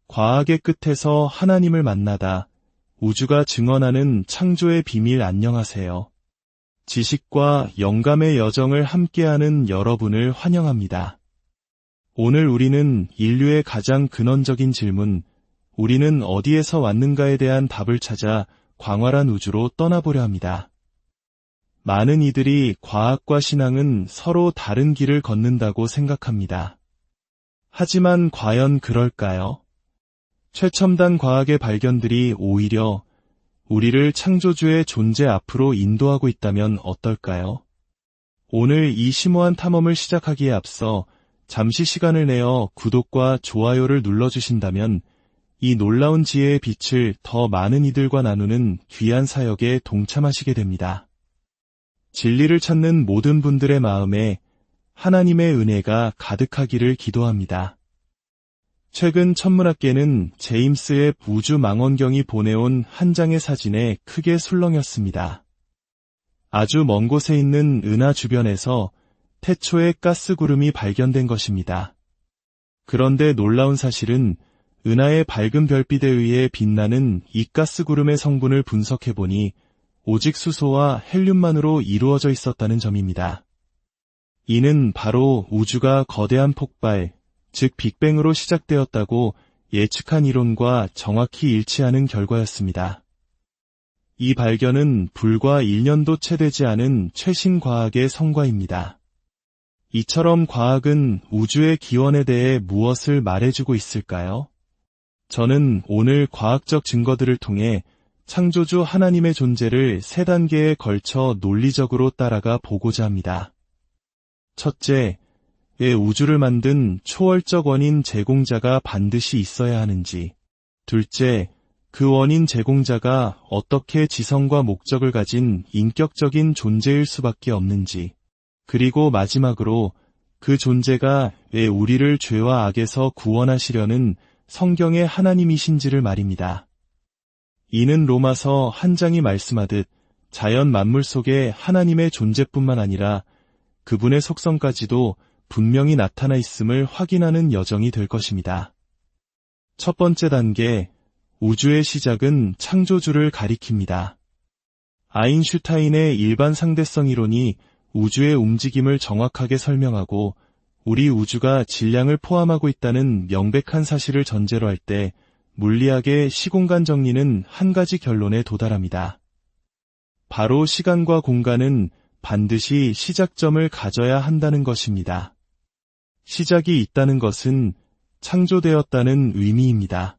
과학의 끝에서 하나님을 만나다 우주가 증언하는 창조의 비밀. 안녕하세요. 지식과 영감의 여정을 함께하는 여러분을 환영합니다. 오늘 우리는 인류의 가장 근원적인 질문, 우리는 어디에서 왔는가에 대한 답을 찾아 광활한 우주로 떠나보려 합니다. 많은 이들이 과학과 신앙은 서로 다른 길을 걷는다고 생각합니다. 하지만 과연 그럴까요? 최첨단 과학의 발견들이 오히려 우리를 창조주의 존재 앞으로 인도하고 있다면 어떨까요? 오늘 이 심오한 탐험을 시작하기에 앞서 잠시 시간을 내어 구독과 좋아요를 눌러주신다면 이 놀라운 지혜의 빛을 더 많은 이들과 나누는 귀한 사역에 동참하시게 됩니다. 진리를 찾는 모든 분들의 마음에 하나님의 은혜가 가득하기를 기도합니다. 최근 천문학계는 제임스의 우주망원경이 보내온 한 장의 사진에 크게 술렁였습니다. 아주 먼 곳에 있는 은하 주변에서 태초의 가스구름이 발견된 것입니다. 그런데 놀라운 사실은 은하의 밝은 별빛에 의해 빛나는 이 가스구름의 성분을 분석해보니 오직 수소와 헬륨만으로 이루어져 있었다는 점입니다. 이는 바로 우주가 거대한 폭발, 즉 빅뱅으로 시작되었다고 예측한 이론과 정확히 일치하는 결과였습니다. 이 발견은 불과 1년도 채 되지 않은 최신 과학의 성과입니다. 이처럼 과학은 우주의 기원에 대해 무엇을 말해주고 있을까요? 저는 오늘 과학적 증거들을 통해 창조주 하나님의 존재를 3단계에 걸쳐 논리적으로 따라가 보고자 합니다. 첫째, 왜 우주를 만든 초월적 원인 제공자가 반드시 있어야 하는지. 둘째, 그 원인 제공자가 어떻게 지성과 목적을 가진 인격적인 존재일 수밖에 없는지. 그리고 마지막으로 그 존재가 왜 우리를 죄와 악에서 구원하시려는 성경의 하나님이신지를 말입니다. 이는 로마서 한 장이 말씀하듯 자연 만물 속에 하나님의 존재뿐만 아니라 그분의 속성까지도 분명히 나타나 있음을 확인하는 여정이 될 것입니다. 첫 번째 단계, 우주의 시작은 창조주를 가리킵니다. 아인슈타인의 일반 상대성 이론이 우주의 움직임을 정확하게 설명하고 우리 우주가 질량을 포함하고 있다는 명백한 사실을 전제로 할 때 물리학의 시공간 정리는 한 가지 결론에 도달합니다. 바로 시간과 공간은 반드시 시작점을 가져야 한다는 것입니다. 시작이 있다는 것은 창조되었다는 의미입니다.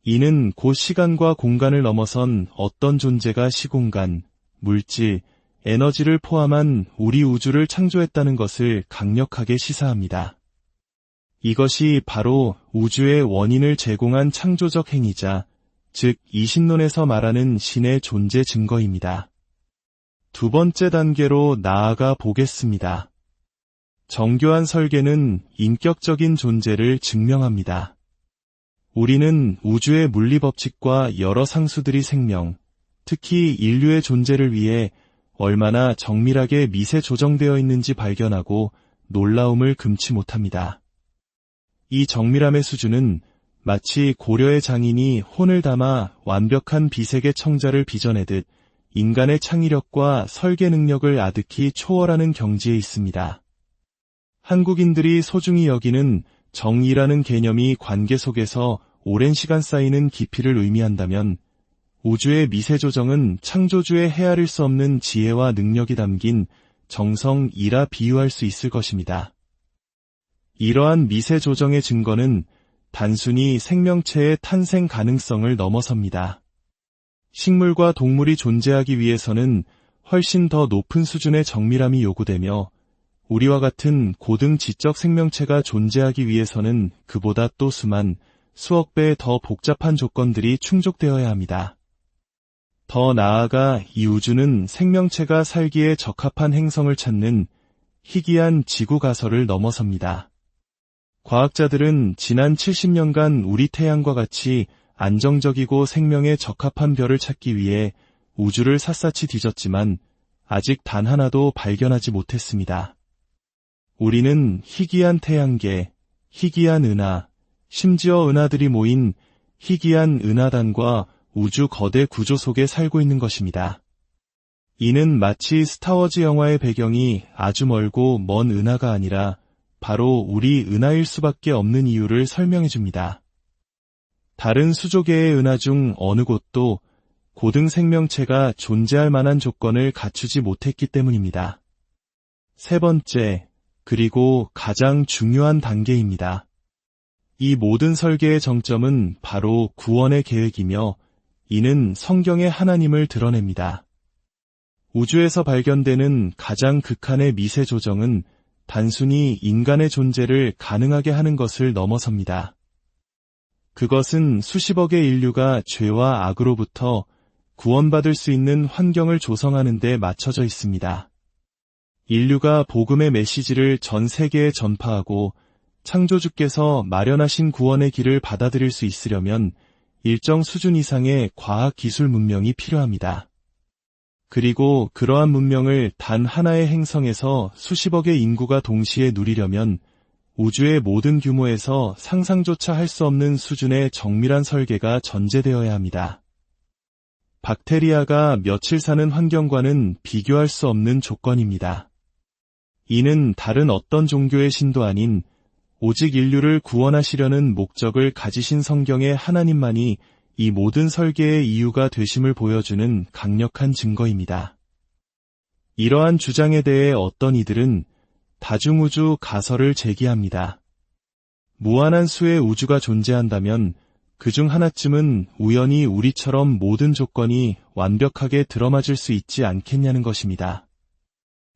이는 곧 시간과 공간을 넘어선 어떤 존재가 시공간, 물질, 에너지를 포함한 우리 우주를 창조했다는 것을 강력하게 시사합니다. 이것이 바로 우주의 원인을 제공한 창조적 행위자, 즉 이신론에서 말하는 신의 존재 증거입니다. 두 번째 단계로 나아가 보겠습니다. 정교한 설계는 인격적인 존재를 증명합니다. 우리는 우주의 물리법칙과 여러 상수들이 생명, 특히 인류의 존재를 위해 얼마나 정밀하게 미세 조정되어 있는지 발견하고 놀라움을 금치 못합니다. 이 정밀함의 수준은 마치 고려의 장인이 혼을 담아 완벽한 비색의 청자를 빚어내듯 인간의 창의력과 설계 능력을 아득히 초월하는 경지에 있습니다. 한국인들이 소중히 여기는 정의라는 개념이 관계 속에서 오랜 시간 쌓이는 깊이를 의미한다면 우주의 미세 조정은 창조주의 헤아릴 수 없는 지혜와 능력이 담긴 정성이라 비유할 수 있을 것입니다. 이러한 미세 조정의 증거는 단순히 생명체의 탄생 가능성을 넘어섭니다. 식물과 동물이 존재하기 위해서는 훨씬 더 높은 수준의 정밀함이 요구되며 우리와 같은 고등 지적 생명체가 존재하기 위해서는 그보다 또 수억 배 더 복잡한 조건들이 충족되어야 합니다. 더 나아가 이 우주는 생명체가 살기에 적합한 행성을 찾는 희귀한 지구 가설을 넘어섭니다. 과학자들은 지난 70년간 우리 태양과 같이 안정적이고 생명에 적합한 별을 찾기 위해 우주를 샅샅이 뒤졌지만 아직 단 하나도 발견하지 못했습니다. 우리는 희귀한 태양계, 희귀한 은하, 심지어 은하들이 모인 희귀한 은하단과 우주 거대 구조 속에 살고 있는 것입니다. 이는 마치 스타워즈 영화의 배경이 아주 멀고 먼 은하가 아니라 바로 우리 은하일 수밖에 없는 이유를 설명해 줍니다. 다른 수조계의 은하 중 어느 곳도 고등 생명체가 존재할 만한 조건을 갖추지 못했기 때문입니다. 세 번째, 그리고 가장 중요한 단계입니다. 이 모든 설계의 정점은 바로 구원의 계획이며 이는 성경의 하나님을 드러냅니다. 우주에서 발견되는 가장 극한의 미세 조정은 단순히 인간의 존재를 가능하게 하는 것을 넘어섭니다. 그것은 수십억의 인류가 죄와 악으로부터 구원받을 수 있는 환경을 조성하는 데 맞춰져 있습니다. 인류가 복음의 메시지를 전 세계에 전파하고 창조주께서 마련하신 구원의 길을 받아들일 수 있으려면 일정 수준 이상의 과학 기술 문명이 필요합니다. 그리고 그러한 문명을 단 하나의 행성에서 수십억의 인구가 동시에 누리려면 우주의 모든 규모에서 상상조차 할 수 없는 수준의 정밀한 설계가 전제되어야 합니다. 박테리아가 며칠 사는 환경과는 비교할 수 없는 조건입니다. 이는 다른 어떤 종교의 신도 아닌 오직 인류를 구원하시려는 목적을 가지신 성경의 하나님만이 이 모든 설계의 이유가 되심을 보여주는 강력한 증거입니다. 이러한 주장에 대해 어떤 이들은 다중우주 가설을 제기합니다. 무한한 수의 우주가 존재한다면 그중 하나쯤은 우연히 우리처럼 모든 조건이 완벽하게 들어맞을 수 있지 않겠냐는 것입니다.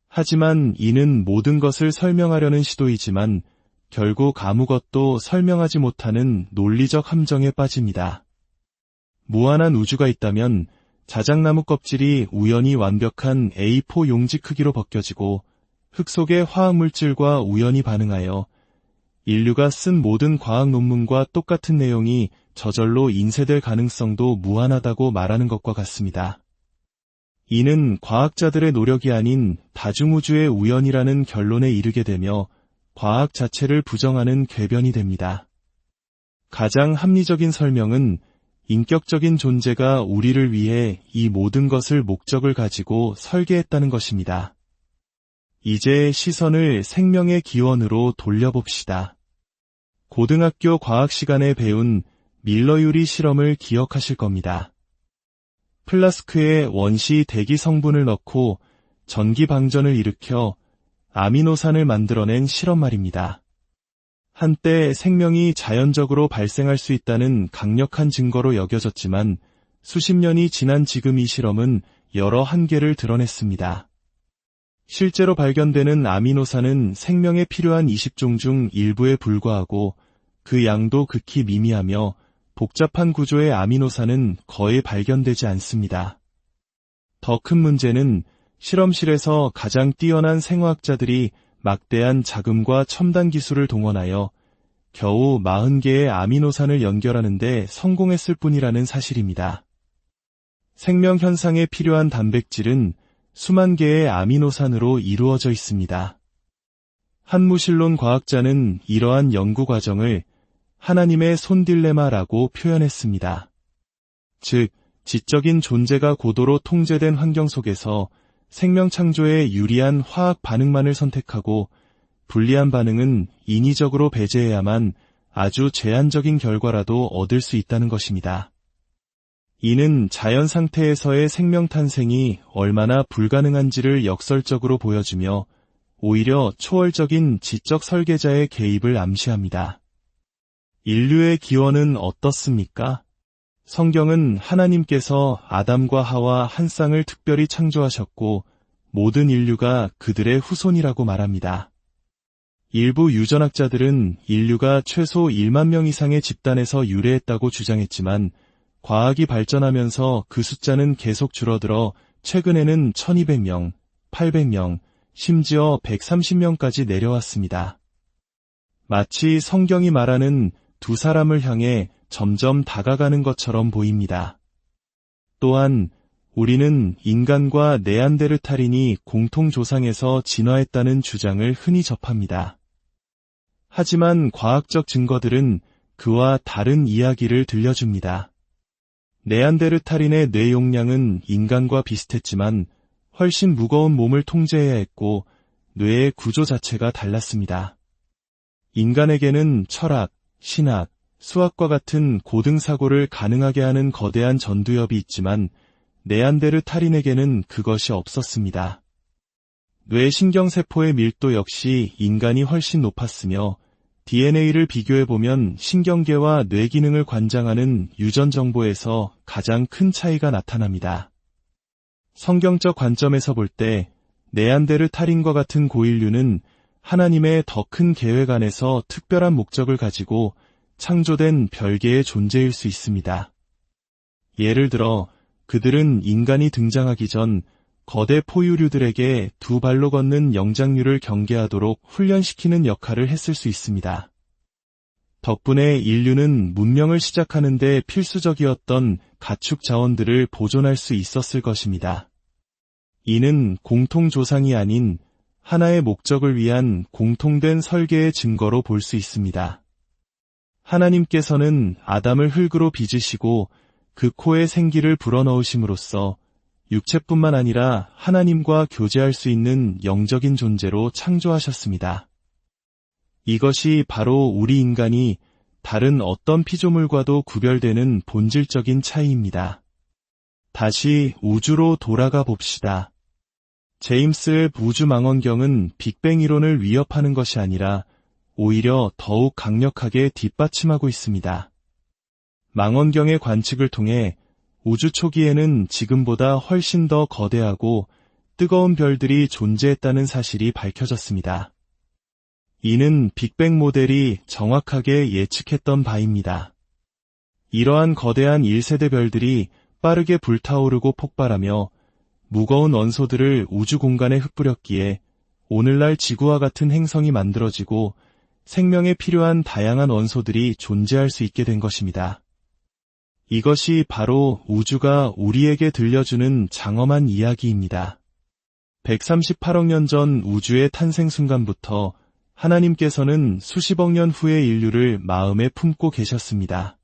하지만 이는 모든 것을 설명하려는 시도이지만 결국 아무것도 설명하지 못하는 논리적 함정에 빠집니다. 무한한 우주가 있다면 자작나무 껍질이 우연히 완벽한 A4 용지 크기로 벗겨지고 흙 속의 화학물질과 우연히 반응하여 인류가 쓴 모든 과학 논문과 똑같은 내용이 저절로 인쇄될 가능성도 무한하다고 말하는 것과 같습니다. 이는 과학자들의 노력이 아닌 다중우주의 우연이라는 결론에 이르게 되며 과학 자체를 부정하는 궤변이 됩니다. 가장 합리적인 설명은 인격적인 존재가 우리를 위해 이 모든 것을 목적을 가지고 설계했다는 것입니다. 이제 시선을 생명의 기원으로 돌려봅시다. 고등학교 과학 시간에 배운 밀러유리 실험을 기억하실 겁니다. 플라스크에 원시 대기 성분을 넣고 전기 방전을 일으켜 아미노산을 만들어낸 실험 말입니다. 한때 생명이 자연적으로 발생할 수 있다는 강력한 증거로 여겨졌지만 수십 년이 지난 지금 이 실험은 여러 한계를 드러냈습니다. 실제로 발견되는 아미노산은 생명에 필요한 20종 중 일부에 불과하고 그 양도 극히 미미하며 복잡한 구조의 아미노산은 거의 발견되지 않습니다. 더 큰 문제는 실험실에서 가장 뛰어난 생화학자들이 막대한 자금과 첨단 기술을 동원하여 겨우 40개의 아미노산을 연결하는 데 성공했을 뿐이라는 사실입니다. 생명 현상에 필요한 단백질은 수만 개의 아미노산으로 이루어져 있습니다. 한무실론 과학자는 이러한 연구 과정을 하나님의 손 딜레마라고 표현했습니다. 즉, 지적인 존재가 고도로 통제된 환경 속에서 생명 창조에 유리한 화학 반응만을 선택하고 불리한 반응은 인위적으로 배제해야만 아주 제한적인 결과라도 얻을 수 있다는 것입니다. 이는 자연 상태에서의 생명 탄생이 얼마나 불가능한지를 역설적으로 보여주며 오히려 초월적인 지적 설계자의 개입을 암시합니다. 인류의 기원은 어떻습니까? 성경은 하나님께서 아담과 하와 한 쌍을 특별히 창조하셨고 모든 인류가 그들의 후손이라고 말합니다. 일부 유전학자들은 인류가 최소 1만 명 이상의 집단에서 유래했다고 주장했지만 과학이 발전하면서 그 숫자는 계속 줄어들어 최근에는 1200명, 800명, 심지어 130명까지 내려왔습니다. 마치 성경이 말하는 두 사람을 향해 점점 다가가는 것처럼 보입니다. 또한 우리는 인간과 네안데르탈인이 공통 조상에서 진화했다는 주장을 흔히 접합니다. 하지만 과학적 증거들은 그와 다른 이야기를 들려줍니다. 네안데르탈인의 뇌 용량은 인간과 비슷했지만 훨씬 무거운 몸을 통제해야 했고 뇌의 구조 자체가 달랐습니다. 인간에게는 철학, 신학, 수학과 같은 고등사고를 가능하게 하는 거대한 전두엽이 있지만 네안데르탈인에게는 그것이 없었습니다. 뇌 신경세포의 밀도 역시 인간이 훨씬 높았으며 DNA를 비교해보면 신경계와 뇌 기능을 관장하는 유전 정보에서 가장 큰 차이가 나타납니다. 성경적 관점에서 볼 때 네안데르탈인과 같은 고인류는 하나님의 더 큰 계획 안에서 특별한 목적을 가지고 창조된 별개의 존재일 수 있습니다. 예를 들어 그들은 인간이 등장하기 전 거대 포유류들에게 두 발로 걷는 영장류를 경계하도록 훈련시키는 역할을 했을 수 있습니다. 덕분에 인류는 문명을 시작하는 데 필수적이었던 가축 자원들을 보존할 수 있었을 것입니다. 이는 공통조상이 아닌 하나의 목적을 위한 공통된 설계의 증거로 볼 수 있습니다. 하나님께서는 아담을 흙으로 빚으시고 그 코에 생기를 불어넣으심으로써 육체뿐만 아니라 하나님과 교제할 수 있는 영적인 존재로 창조하셨습니다. 이것이 바로 우리 인간이 다른 어떤 피조물과도 구별되는 본질적인 차이입니다. 다시 우주로 돌아가 봅시다. 제임스 웹 우주망원경은 빅뱅 이론을 위협하는 것이 아니라 오히려 더욱 강력하게 뒷받침하고 있습니다. 망원경의 관측을 통해 우주 초기에는 지금보다 훨씬 더 거대하고 뜨거운 별들이 존재했다는 사실이 밝혀졌습니다. 이는 빅뱅 모델이 정확하게 예측했던 바입니다. 이러한 거대한 1세대 별들이 빠르게 불타오르고 폭발하며 무거운 원소들을 우주 공간에 흩뿌렸기에 오늘날 지구와 같은 행성이 만들어지고 생명에 필요한 다양한 원소들이 존재할 수 있게 된 것입니다. 이것이 바로 우주가 우리에게 들려주는 장엄한 이야기입니다. 138억 년 전 우주의 탄생 순간부터 하나님께서는 수십억 년 후의 인류를 마음에 품고 계셨습니다.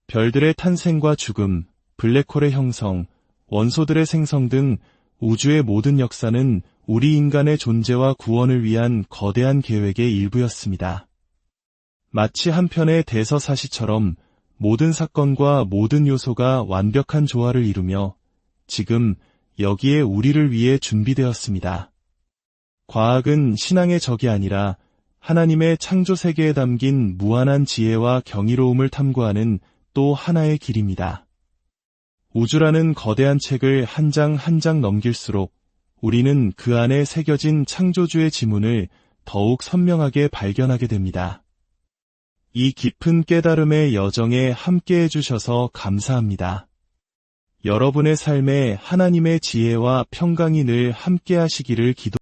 별들의 탄생과 죽음, 블랙홀의 형성, 원소들의 생성 등 우주의 모든 역사는 우리 인간의 존재와 구원을 위한 거대한 계획의 일부였습니다. 마치 한 편의 대서사시처럼 모든 사건과 모든 요소가 완벽한 조화를 이루며 지금 여기에 우리를 위해 준비되었습니다. 과학은 신앙의 적이 아니라 하나님의 창조 세계에 담긴 무한한 지혜와 경이로움을 탐구하는 또 하나의 길입니다. 우주라는 거대한 책을 한 장 한 장 넘길수록 우리는 그 안에 새겨진 창조주의 지문을 더욱 선명하게 발견하게 됩니다. 이 깊은 깨달음의 여정에 함께해 주셔서 감사합니다. 여러분의 삶에 하나님의 지혜와 평강이 늘 함께하시기를 기도합니다.